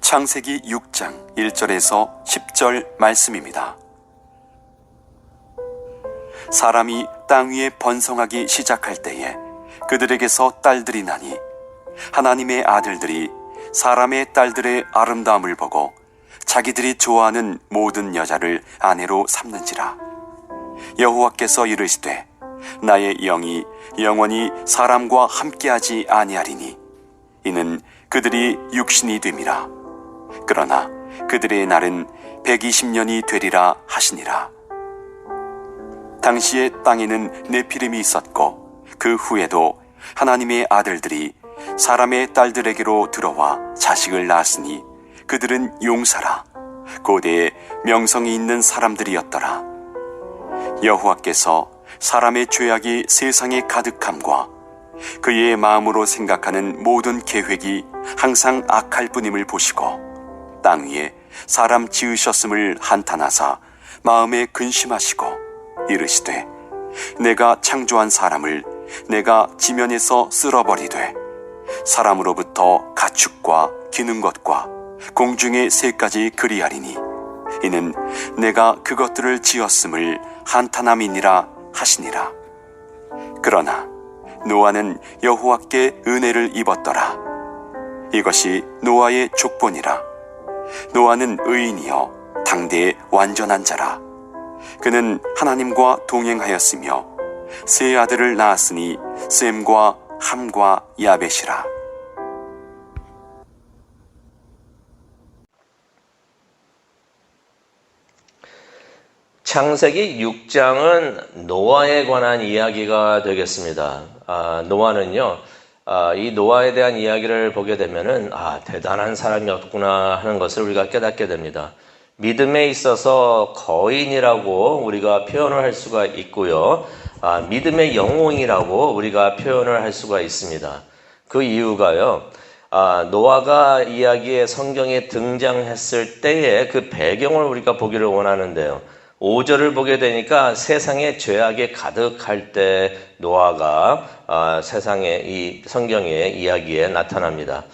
창세기 6장 1절에서 10절 말씀입니다. 사람이 땅 위에 번성하기 시작할 때에 그들에게서 딸들이 나니 하나님의 아들들이 사람의 딸들의 아름다움을 보고 자기들이 좋아하는 모든 여자를 아내로 삼는지라. 여호와께서 이르시되 나의 영이 영원히 사람과 함께하지 아니하리니 이는 그들이 육신이 됨이라. 그러나 그들의 날은 120년이 되리라 하시니라. 당시에 땅에는 네피림이 있었고 그 후에도 하나님의 아들들이 사람의 딸들에게로 들어와 자식을 낳았으니 그들은 용사라 고대에 명성이 있는 사람들이었더라. 여호와께서 사람의 죄악이 세상에 가득함과 그의 마음으로 생각하는 모든 계획이 항상 악할 뿐임을 보시고 땅 위에 사람 지으셨음을 한탄하사 마음에 근심하시고 이르시되 내가 창조한 사람을 내가 지면에서 쓸어버리되 사람으로부터 가축과 기는 것과 공중의 새까지 그리하리니 이는 내가 그것들을 지었음을 한탄함이니라 하시니라. 그러나 노아는 여호와께 은혜를 입었더라. 이것이 노아의 족본이라. 노아는 의인이여 당대의 완전한 자라. 그는 하나님과 동행하였으며 세 아들을 낳았으니 셈과 함과 야벳이라. 창세기 6장은 노아에 관한 이야기가 되겠습니다. 노아는요, 이 노아에 대한 이야기를 보게 되면은 대단한 사람이었구나 하는 것을 우리가 깨닫게 됩니다. 믿음에 있어서 거인이라고 우리가 표현을 할 수가 있고요. 믿음의 영웅이라고 우리가 표현을 할 수가 있습니다. 그 이유가요. 노아가 이야기에 성경에 등장했을 때의 그 배경을 우리가 보기를 원하는데요. 5절을 보게 되니까 세상에 죄악이 가득할 때 노아가 세상에 이 성경의 이야기에 나타납니다.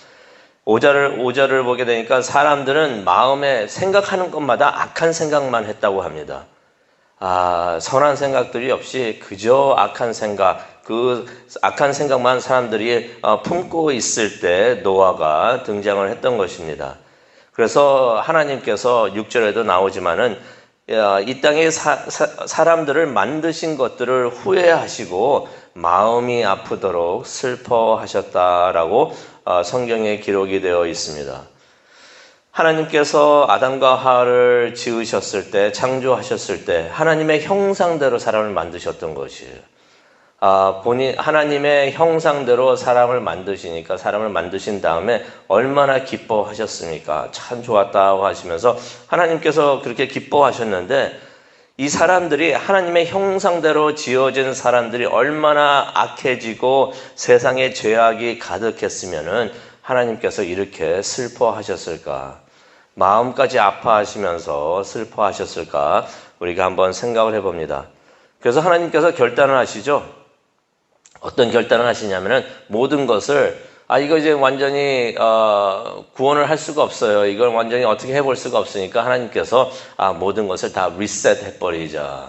5절을 보게 되니까 사람들은 마음에 생각하는 것마다 악한 생각만 했다고 합니다. 선한 생각들이 없이 그저 악한 생각, 그 악한 생각만 사람들이 품고 있을 때 노아가 등장을 했던 것입니다. 그래서 하나님께서 6절에도 나오지만은 이 땅에 사람들을 만드신 것들을 후회하시고 마음이 아프도록 슬퍼하셨다라고 성경에 기록이 되어 있습니다. 하나님께서 아담과 하와를 지으셨을 때, 창조하셨을 때 하나님의 형상대로 사람을 만드셨던 것이에요. 하나님의 형상대로 사람을 만드시니까 사람을 만드신 다음에 얼마나 기뻐하셨습니까? 참 좋았다고 하시면서 하나님께서 그렇게 기뻐하셨는데 이 사람들이 하나님의 형상대로 지어진 사람들이 얼마나 악해지고 세상에 죄악이 가득했으면은 하나님께서 이렇게 슬퍼하셨을까? 마음까지 아파하시면서 슬퍼하셨을까? 우리가 한번 생각을 해봅니다. 그래서 하나님께서 결단을 하시죠. 어떤 결단을 하시냐면은 모든 것을 이거 이제 완전히 구원을 할 수가 없어요. 이걸 완전히 어떻게 해볼 수가 없으니까 하나님께서 모든 것을 다 리셋 해버리자.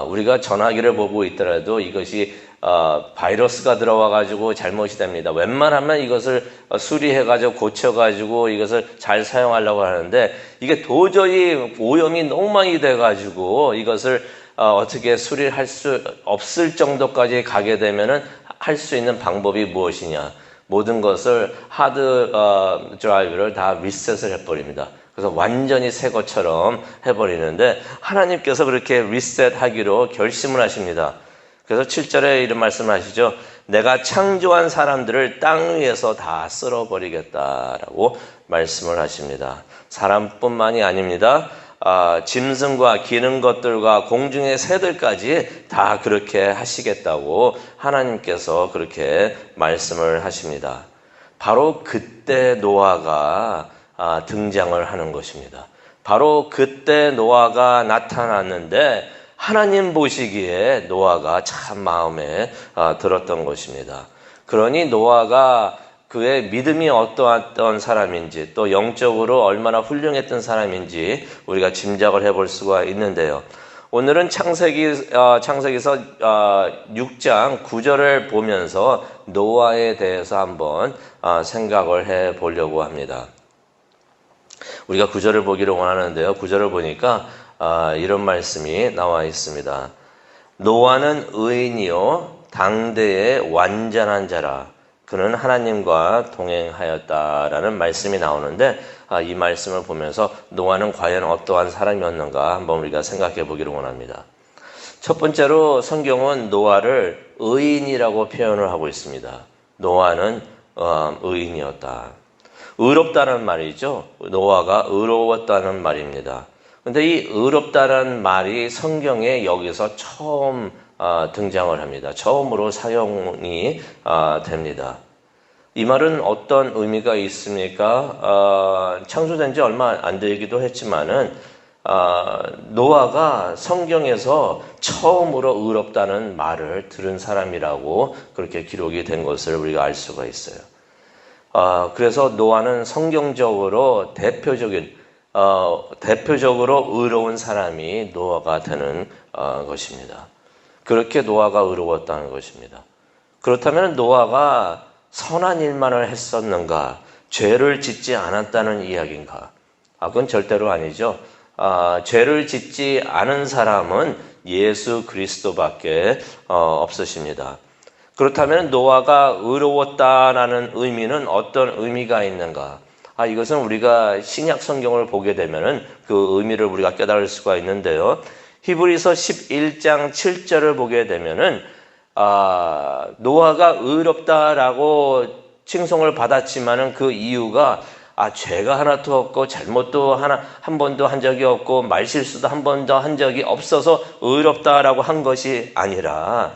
우리가 전화기를 보고 있더라도 이것이 바이러스가 들어와가지고 잘못이 됩니다. 웬만하면 이것을 수리해가지고 고쳐가지고 이것을 잘 사용하려고 하는데 이게 도저히 오염이 너무 많이 돼가지고 이것을 어떻게 수리를 할 수 없을 정도까지 가게 되면은 할 수 있는 방법이 무엇이냐? 모든 것을 하드 드라이브를 다 리셋을 해버립니다. 그래서 완전히 새 것처럼 해버리는데 하나님께서 그렇게 리셋하기로 결심을 하십니다. 그래서 7절에 이런 말씀을 하시죠. 내가 창조한 사람들을 땅 위에서 다 쓸어버리겠다라고 말씀을 하십니다. 사람뿐만이 아닙니다. 짐승과 기는 것들과 공중의 새들까지 다 그렇게 하시겠다고 하나님께서 그렇게 말씀을 하십니다. 바로 그때 노아가 등장을 하는 것입니다. 바로 그때 노아가 나타났는데 하나님 보시기에 노아가 참 마음에 들었던 것입니다. 그러니 노아가 그의 믿음이 어떠한 사람인지 또 영적으로 얼마나 훌륭했던 사람인지 우리가 짐작을 해볼 수가 있는데요. 오늘은 창세기서 6장 9절을 보면서 노아에 대해서 한번 생각을 해 보려고 합니다. 우리가 9절을 보기를 원하는데요. 9절을 보니까 이런 말씀이 나와 있습니다. 노아는 의인이요 당대의 완전한 자라. 그는 하나님과 동행하였다라는 말씀이 나오는데 이 말씀을 보면서 노아는 과연 어떠한 사람이었는가 한번 우리가 생각해 보기를 원합니다. 첫 번째로 성경은 노아를 의인이라고 표현을 하고 있습니다. 노아는 의인이었다. 의롭다는 말이죠. 노아가 의로웠다는 말입니다. 근데 이 의롭다는 말이 성경에 여기서 처음 등장을 합니다. 처음으로 사용이 됩니다. 이 말은 어떤 의미가 있습니까? 창조된 지 얼마 안 되기도 했지만은 노아가 성경에서 처음으로 의롭다는 말을 들은 사람이라고 그렇게 기록이 된 것을 우리가 알 수가 있어요. 그래서 노아는 성경적으로 대표적으로 의로운 사람이 노아가 되는 것입니다. 그렇게 노아가 의로웠다는 것입니다. 그렇다면 노아가 선한 일만을 했었는가? 죄를 짓지 않았다는 이야기인가? 그건 절대로 아니죠. 죄를 짓지 않은 사람은 예수 그리스도밖에 없으십니다. 그렇다면 노아가 의로웠다라는 의미는 어떤 의미가 있는가? 이것은 우리가 신약 성경을 보게 되면은 그 의미를 우리가 깨달을 수가 있는데요. 히브리서 11장 7절을 보게 되면은 노아가 의롭다라고 칭송을 받았지만은 그 이유가 죄가 하나도 없고 잘못도 한 번도 한 적이 없고 말실수도 한 번도 한 적이 없어서 의롭다라고 한 것이 아니라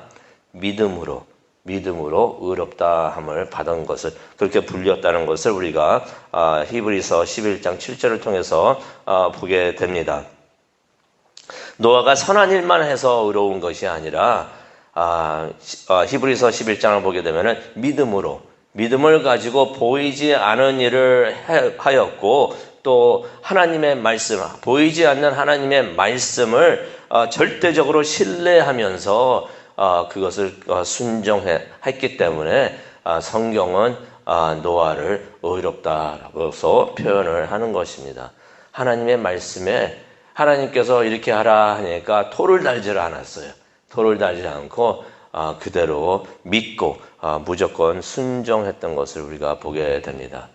믿음으로 의롭다함을 받은 것을 그렇게 불렸다는 것을 우리가 히브리서 11장 7절을 통해서 보게 됩니다. 노아가 선한 일만 해서 의로운 것이 아니라 히브리서 11장을 보게 되면은 믿음을 가지고 보이지 않은 일을 하였고 또 하나님의 말씀, 보이지 않는 하나님의 말씀을 절대적으로 신뢰하면서 그것을 순종했기 때문에 성경은 노아를 의롭다라고 표현을 하는 것입니다. 하나님의 말씀에 하나님께서 이렇게 하라 하니까 토를 달지를 않았어요. 토를 달지 않고 그대로 믿고 무조건 순종했던 것을 우리가 보게 됩니다.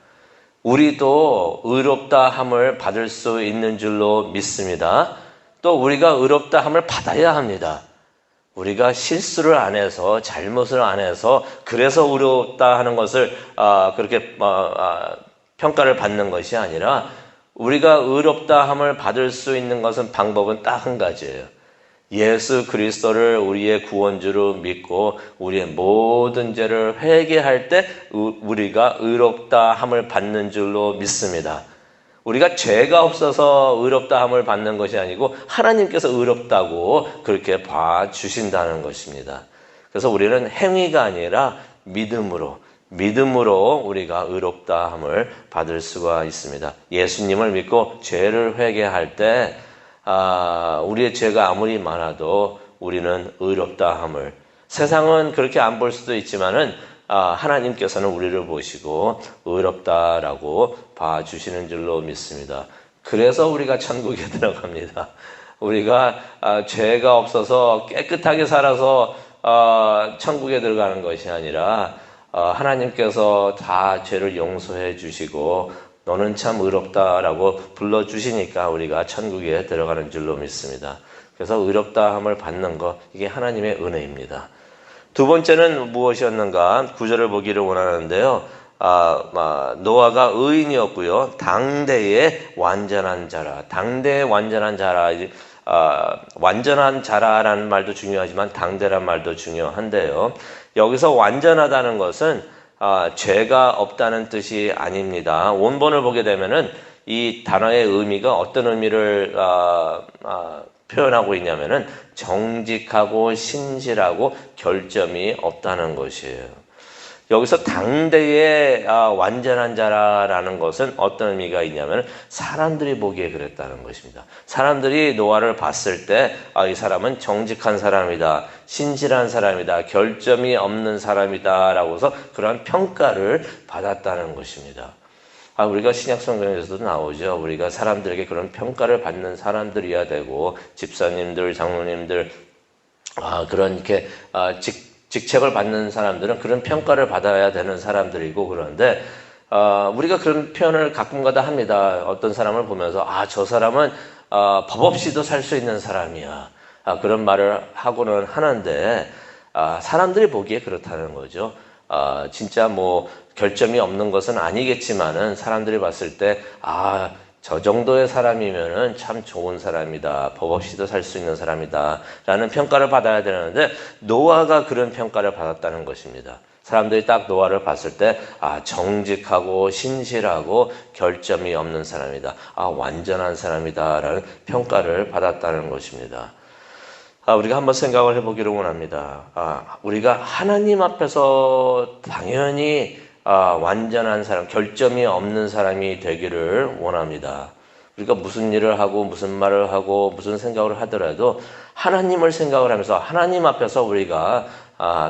우리도 의롭다함을 받을 수 있는 줄로 믿습니다. 또 우리가 의롭다함을 받아야 합니다. 우리가 실수를 안 해서 잘못을 안 해서 그래서 의롭다 하는 것을 그렇게 평가를 받는 것이 아니라 우리가 의롭다함을 받을 수 있는 방법은 딱 한 가지예요. 예수 그리스도를 우리의 구원주로 믿고 우리의 모든 죄를 회개할 때 우리가 의롭다함을 받는 줄로 믿습니다. 우리가 죄가 없어서 의롭다함을 받는 것이 아니고 하나님께서 의롭다고 그렇게 봐주신다는 것입니다. 그래서 우리는 행위가 아니라 믿음으로 우리가 의롭다함을 받을 수가 있습니다. 예수님을 믿고 죄를 회개할 때 우리의 죄가 아무리 많아도 우리는 의롭다함을 세상은 그렇게 안 볼 수도 있지만은 하나님께서는 우리를 보시고 의롭다라고 봐주시는 줄로 믿습니다. 그래서 우리가 천국에 들어갑니다. 우리가 죄가 없어서 깨끗하게 살아서 천국에 들어가는 것이 아니라 하나님께서 다 죄를 용서해 주시고 너는 참 의롭다라고 불러주시니까 우리가 천국에 들어가는 줄로 믿습니다. 그래서 의롭다함을 받는 것, 이게 하나님의 은혜입니다. 두 번째는 무엇이었는가? 9절을 보기를 원하는데요. 노아가 의인이었고요. 당대의 완전한 자라. 당대의 완전한 자라. 완전한 자라라는 말도 중요하지만 당대란 말도 중요한데요. 여기서 완전하다는 것은 죄가 없다는 뜻이 아닙니다. 원본을 보게 되면은 이 단어의 의미가 어떤 의미를 표현하고 있냐면은 정직하고 신실하고 결점이 없다는 것이에요. 여기서 당대의 완전한 자라라는 것은 어떤 의미가 있냐면 사람들이 보기에 그랬다는 것입니다. 사람들이 노아를 봤을 때 이 사람은 정직한 사람이다, 신실한 사람이다, 결점이 없는 사람이다 라고서 그러한 평가를 받았다는 것입니다. 우리가 신약성경에서도 나오죠. 우리가 사람들에게 그런 평가를 받는 사람들이어야 되고, 집사님들, 장로님들, 그런 이렇게 직책을 받는 사람들은 그런 평가를 받아야 되는 사람들이고, 그런데 우리가 그런 표현을 가끔가다 합니다. 어떤 사람을 보면서 저 사람은 법 없이도 살 수 있는 사람이야, 그런 말을 하고는 하는데, 사람들이 보기에 그렇다는 거죠. 진짜 뭐 결점이 없는 것은 아니겠지만은 사람들이 봤을 때 저 정도의 사람이면은 참 좋은 사람이다, 법 없이도 살 수 있는 사람이다 라는 평가를 받아야 되는데, 노아가 그런 평가를 받았다는 것입니다. 사람들이 딱 노아를 봤을 때 정직하고 신실하고 결점이 없는 사람이다, 완전한 사람이다 라는 평가를 받았다는 것입니다. 우리가 한번 생각을 해보기를 원합니다. 우리가 하나님 앞에서 당연히 완전한 사람, 결점이 없는 사람이 되기를 원합니다. 우리가 무슨 일을 하고 무슨 말을 하고 무슨 생각을 하더라도 하나님을 생각을 하면서 하나님 앞에서 우리가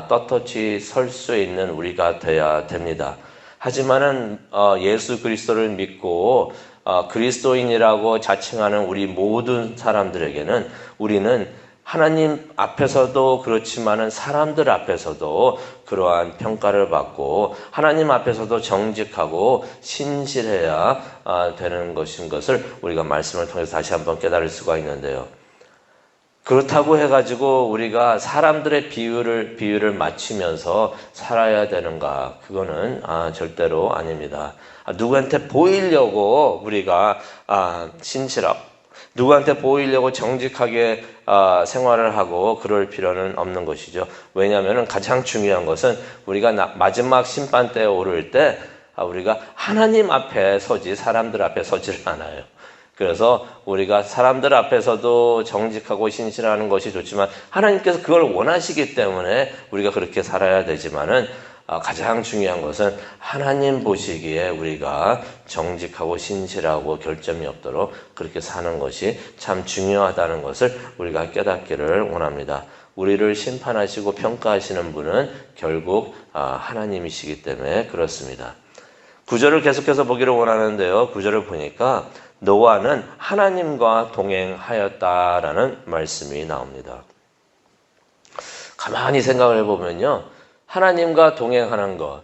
떳떳이 설 수 있는 우리가 돼야 됩니다. 하지만은 예수 그리스도를 믿고 그리스도인이라고 자칭하는 우리 모든 사람들에게는 우리는 하나님 앞에서도 그렇지만은 사람들 앞에서도 그러한 평가를 받고 하나님 앞에서도 정직하고 신실해야 되는 것인 것을 우리가 말씀을 통해서 다시 한번 깨달을 수가 있는데요. 그렇다고 해가지고 우리가 사람들의 비율을 맞추면서 살아야 되는가? 그거는 절대로 아닙니다. 누구한테 보이려고 우리가 신실하고 누구한테 보이려고 정직하게 생활을 하고 그럴 필요는 없는 것이죠. 왜냐하면 가장 중요한 것은 우리가 마지막 심판대에 오를 때 우리가 하나님 앞에 서지 사람들 앞에 서지를 않아요. 그래서 우리가 사람들 앞에서도 정직하고 신실하는 것이 좋지만 하나님께서 그걸 원하시기 때문에 우리가 그렇게 살아야 되지만은 가장 중요한 것은 하나님 보시기에 우리가 정직하고 신실하고 결점이 없도록 그렇게 사는 것이 참 중요하다는 것을 우리가 깨닫기를 원합니다. 우리를 심판하시고 평가하시는 분은 결국 하나님이시기 때문에 그렇습니다. 구절을 계속해서 보기를 원하는데요. 구절을 보니까 노아는 하나님과 동행하였다라는 말씀이 나옵니다. 가만히 생각을 해보면요. 하나님과 동행하는 것,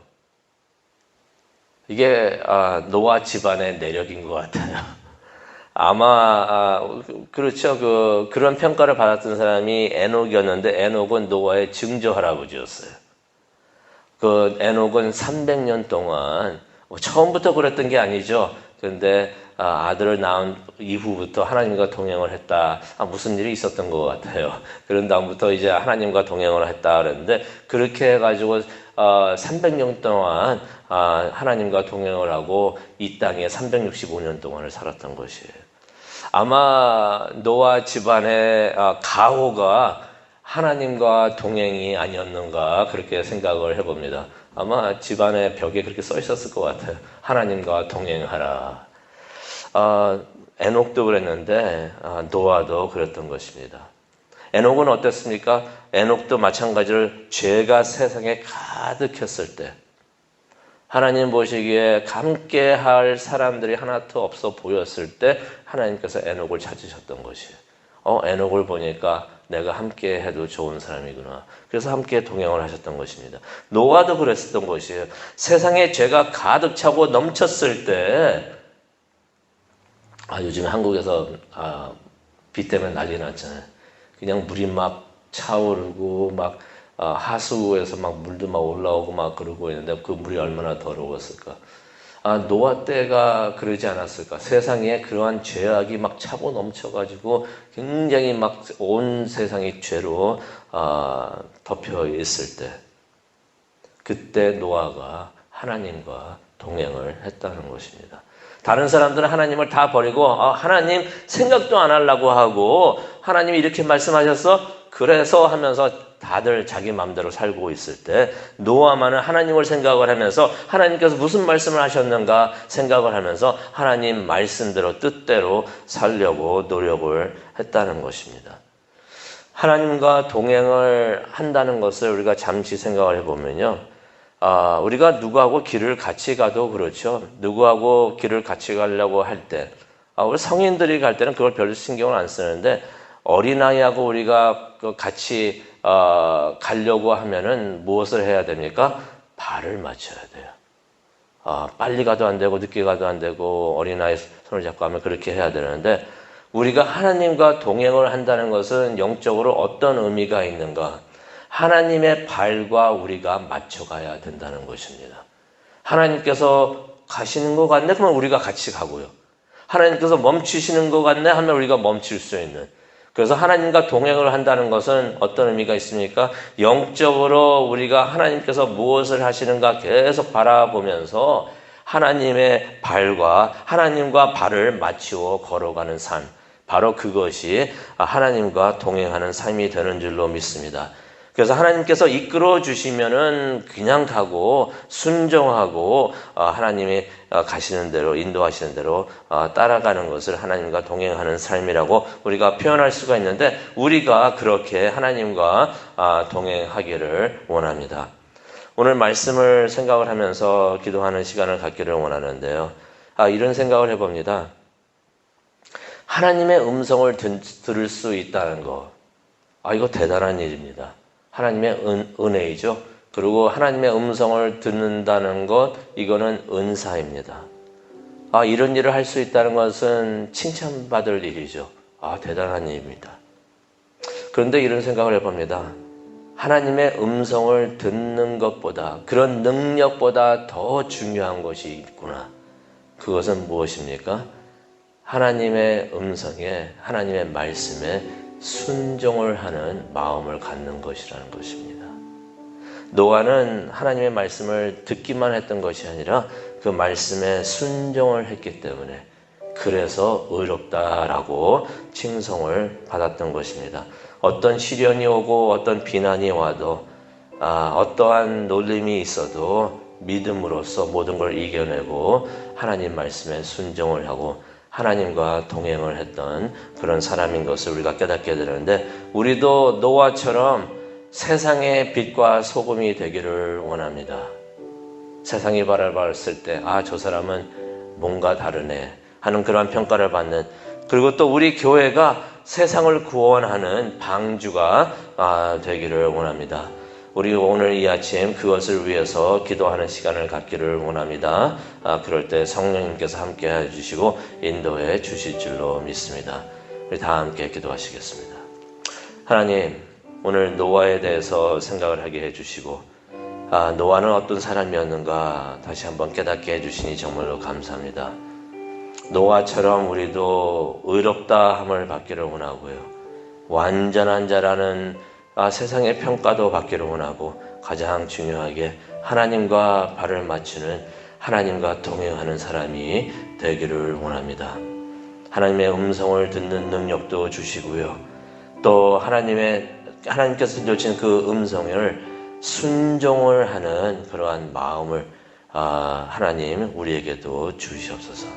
이게 노아 집안의 내력인 것 같아요. 아마 그렇죠. 그런 평가를 받았던 사람이 에녹이었는데 에녹은 노아의 증조 할아버지였어요. 그 에녹은 300년 동안 처음부터 그랬던 게 아니죠. 그런데 아들을 낳은 이후부터 하나님과 동행을 했다. 무슨 일이 있었던 것 같아요. 그런 다음부터 이제 하나님과 동행을 했다 그랬는데, 그렇게 해가지고 300년 동안 하나님과 동행을 하고 이 땅에 365년 동안을 살았던 것이에요. 아마 노아 집안의 가호가 하나님과 동행이 아니었는가 그렇게 생각을 해봅니다. 아마 집안의 벽에 그렇게 써 있었을 것 같아요. 하나님과 동행하라. 에녹도 그랬는데 노아도 그랬던 것입니다. 에녹은 어땠습니까? 에녹도 마찬가지로 죄가 세상에 가득했을 때 하나님 보시기에 함께 할 사람들이 하나도 없어 보였을 때 하나님께서 에녹을 찾으셨던 것이에요. 에녹을 보니까 내가 함께 해도 좋은 사람이구나. 그래서 함께 동행을 하셨던 것입니다. 노아도 그랬었던 것이에요. 세상에 죄가 가득 차고 넘쳤을 때 요즘에 한국에서 비 때문에 난리 났잖아요. 그냥 물이 막 차오르고 막 하수구에서 막 물도 막 올라오고 막 그러고 있는데 그 물이 얼마나 더러웠을까. 노아 때가 그러지 않았을까. 세상에 그러한 죄악이 막 차고 넘쳐가지고 굉장히 막 온 세상이 죄로 덮여 있을 때, 그때 노아가 하나님과 동행을 했다는 것입니다. 다른 사람들은 하나님을 다 버리고 하나님 생각도 안 하려고 하고 하나님이 이렇게 말씀하셨어? 그래서 하면서 다들 자기 마음대로 살고 있을 때 노아만은 하나님을 생각을 하면서 하나님께서 무슨 말씀을 하셨는가 생각을 하면서 하나님 말씀대로 뜻대로 살려고 노력을 했다는 것입니다. 하나님과 동행을 한다는 것을 우리가 잠시 생각을 해보면요. 우리가 누구하고 길을 같이 가도 그렇죠. 누구하고 길을 같이 가려고 할 때, 우리 성인들이 갈 때는 그걸 별로 신경을 안 쓰는데 어린아이하고 우리가 같이 가려고 하면은 무엇을 해야 됩니까? 발을 맞춰야 돼요. 빨리 가도 안 되고 늦게 가도 안 되고 어린아이 손을 잡고 하면 그렇게 해야 되는데 우리가 하나님과 동행을 한다는 것은 영적으로 어떤 의미가 있는가? 하나님의 발과 우리가 맞춰가야 된다는 것입니다. 하나님께서 가시는 것 같네? 그러면 우리가 같이 가고요. 하나님께서 멈추시는 것 같네? 하면 우리가 멈출 수 있는. 그래서 하나님과 동행을 한다는 것은 어떤 의미가 있습니까? 영적으로 우리가 하나님께서 무엇을 하시는가 계속 바라보면서 하나님의 발과 하나님과 발을 맞추어 걸어가는 삶. 바로 그것이 하나님과 동행하는 삶이 되는 줄로 믿습니다. 그래서 하나님께서 이끌어 주시면은 그냥 가고 순종하고 하나님이 가시는 대로 인도하시는 대로 따라가는 것을 하나님과 동행하는 삶이라고 우리가 표현할 수가 있는데 우리가 그렇게 하나님과 동행하기를 원합니다. 오늘 말씀을 생각을 하면서 기도하는 시간을 갖기를 원하는데요. 이런 생각을 해봅니다. 하나님의 음성을 들을 수 있다는 것. 이거 대단한 일입니다. 하나님의 은혜이죠. 그리고 하나님의 음성을 듣는다는 것, 이거는 은사입니다. 이런 일을 할 수 있다는 것은 칭찬받을 일이죠. 대단한 일입니다. 그런데 이런 생각을 해봅니다. 하나님의 음성을 듣는 것보다, 그런 능력보다 더 중요한 것이 있구나. 그것은 무엇입니까? 하나님의 음성에, 하나님의 말씀에 순종을 하는 마음을 갖는 것이라는 것입니다. 노아는 하나님의 말씀을 듣기만 했던 것이 아니라 그 말씀에 순종을 했기 때문에 그래서 의롭다라고 칭송을 받았던 것입니다. 어떤 시련이 오고 어떤 비난이 와도 어떠한 놀림이 있어도 믿음으로써 모든 걸 이겨내고 하나님 말씀에 순종을 하고 하나님과 동행을 했던 그런 사람인 것을 우리가 깨닫게 되는데 우리도 노아처럼 세상의 빛과 소금이 되기를 원합니다. 세상이 바라봤을 때 저 사람은 뭔가 다르네 하는 그런 평가를 받는, 그리고 또 우리 교회가 세상을 구원하는 방주가 되기를 원합니다. 우리 오늘 이 아침 그것을 위해서 기도하는 시간을 갖기를 원합니다. 그럴 때 성령님께서 함께 해주시고 인도해 주실 줄로 믿습니다. 우리 다 함께 기도하시겠습니다. 하나님, 오늘 노아에 대해서 생각을 하게 해주시고 노아는 어떤 사람이었는가 다시 한번 깨닫게 해주시니 정말로 감사합니다. 노아처럼 우리도 의롭다함을 받기를 원하고요. 완전한 자라는 세상의 평가도 받기를 원하고 가장 중요하게 하나님과 발을 맞추는 하나님과 동행하는 사람이 되기를 원합니다. 하나님의 음성을 듣는 능력도 주시고요. 또 하나님께서 주신 그 음성을 순종을 하는 그러한 마음을 하나님 우리에게도 주시옵소서.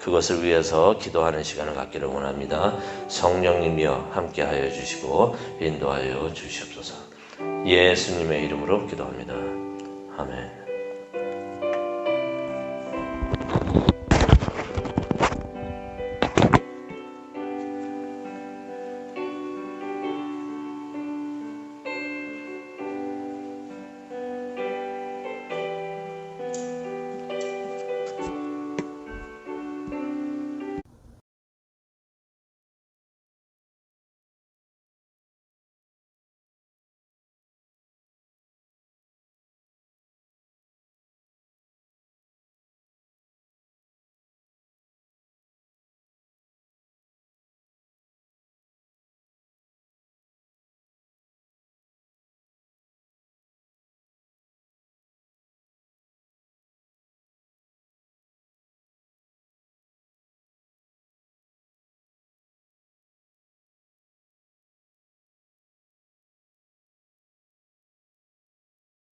그것을 위해서 기도하는 시간을 갖기를 원합니다. 성령님이여 함께하여 주시고 인도하여 주시옵소서. 예수님의 이름으로 기도합니다. 아멘.